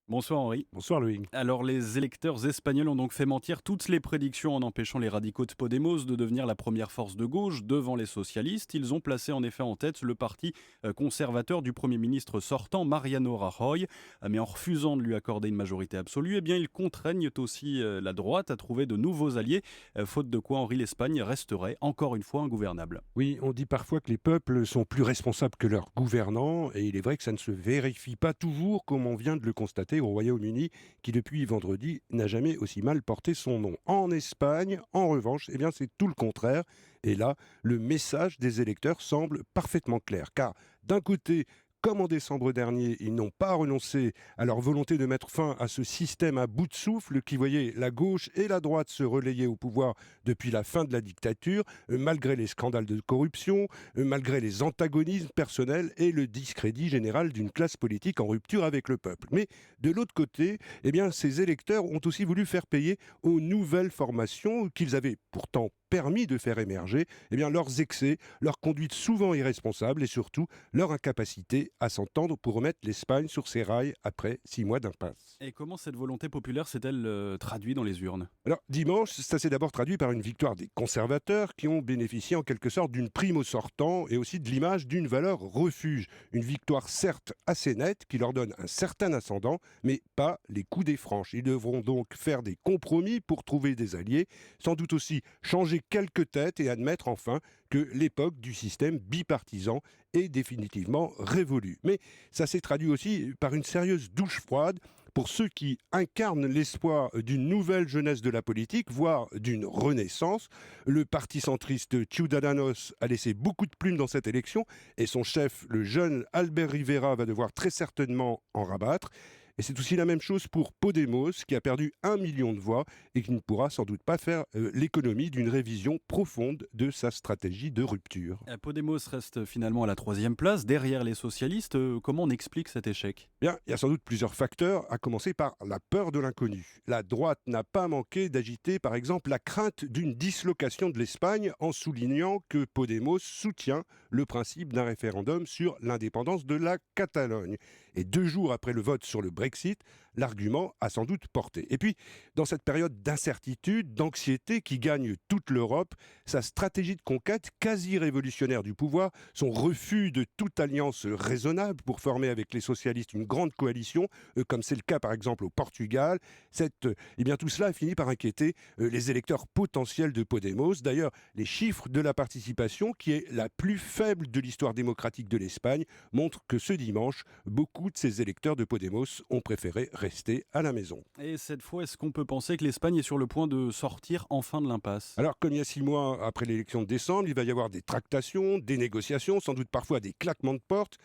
Bonsoir Henri. Bonsoir Loïc. Alors les électeurs espagnols ont donc fait mentir toutes les prédictions en empêchant les radicaux de Podemos de devenir la première force de gauche devant les socialistes. Ils ont placé en effet en tête le parti conservateur du Premier ministre sortant Mariano Rajoy. Mais en refusant de lui accorder une majorité absolue, eh bien ils contraignent aussi la droite à trouver de nouveaux alliés, faute de quoi Henri l'Espagne resterait encore une fois ingouvernable. Oui, on dit parfois que les peuples sont plus responsables que leurs gouvernants, et il est vrai que ça ne se vérifie pas toujours, comme on vient de le constater au Royaume-Uni, qui depuis vendredi n'a jamais aussi mal porté son nom. En Espagne, en revanche, eh bien c'est tout le contraire. Et là, le message des électeurs semble parfaitement clair, car d'un côté, comme en décembre dernier, ils n'ont pas renoncé à leur volonté de mettre fin à ce système à bout de souffle qui voyait la gauche et la droite se relayer au pouvoir depuis la fin de la dictature, malgré les scandales de corruption, malgré les antagonismes personnels et le discrédit général d'une classe politique en rupture avec le peuple. Mais de l'autre côté, eh bien, ces électeurs ont aussi voulu faire payer aux nouvelles formations qu'ils avaient pourtant permis de faire émerger, eh bien, leurs excès, leur conduite souvent irresponsable et surtout leur incapacité à s'entendre pour remettre l'Espagne sur ses rails après 6 mois d'impasse. Et comment cette volonté populaire s'est-elle traduite dans les urnes? Alors, dimanche, ça s'est d'abord traduit par une victoire des conservateurs qui ont bénéficié en quelque sorte d'une prime au sortant et aussi de l'image d'une valeur refuge. Une victoire certes assez nette qui leur donne un certain ascendant, mais pas les coups des franches. Ils devront donc faire des compromis pour trouver des alliés, sans doute aussi changer quelques têtes et admettre enfin que l'époque du système bipartisan est définitivement révolue. Mais ça s'est traduit aussi par une sérieuse douche froide pour ceux qui incarnent l'espoir d'une nouvelle jeunesse de la politique, voire d'une renaissance. Le parti centriste Ciudadanos a laissé beaucoup de plumes dans cette élection et son chef, le jeune Albert Rivera, va devoir très certainement en rabattre. Et c'est aussi la même chose pour Podemos, qui a perdu 1 million de voix et qui ne pourra sans doute pas faire l'économie d'une révision profonde de sa stratégie de rupture. Podemos reste finalement à la troisième place, derrière les socialistes. Comment on explique cet échec? Bien, il y a sans doute plusieurs facteurs, à commencer par la peur de l'inconnu. La droite n'a pas manqué d'agiter, par exemple, la crainte d'une dislocation de l'Espagne en soulignant que Podemos soutient le principe d'un référendum sur l'indépendance de la Catalogne. Et 2 jours après le vote sur le Brexit, l'argument a sans doute porté. Et puis, dans cette période d'incertitude, d'anxiété qui gagne toute l'Europe, sa stratégie de conquête quasi révolutionnaire du pouvoir, son refus de toute alliance raisonnable pour former avec les socialistes une grande coalition, comme c'est le cas par exemple au Portugal, eh bien, tout cela a fini par inquiéter les électeurs potentiels de Podemos. D'ailleurs, les chiffres de la participation, qui est la plus faible de l'histoire démocratique de l'Espagne, montrent que ce dimanche, beaucoup de ces électeurs de Podemos ont préféré rester à la maison. Et cette fois, est-ce qu'on peut penser que l'Espagne est sur le point de sortir enfin de l'impasse? Alors, comme il y a 6 mois après l'élection de décembre, il va y avoir des tractations, des négociations, sans doute parfois des claquements de porte.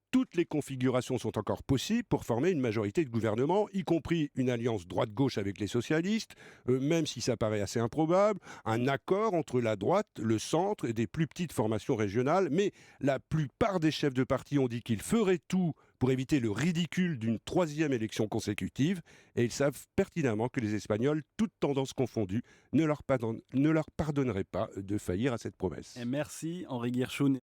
Toutes les configurations sont encore possibles pour former une majorité de gouvernement, y compris une alliance droite-gauche avec les socialistes, même si ça paraît assez improbable, un accord entre la droite, le centre et des plus petites formations régionales, mais la plupart des chefs de parti ont dit qu'ils feraient tout pour éviter le ridicule d'une troisième élection consécutive, et ils savent pertinemment que les Espagnols, toutes tendances confondues, ne leur pardonneraient pas de faillir à cette promesse. Et merci Henri Guerchoun.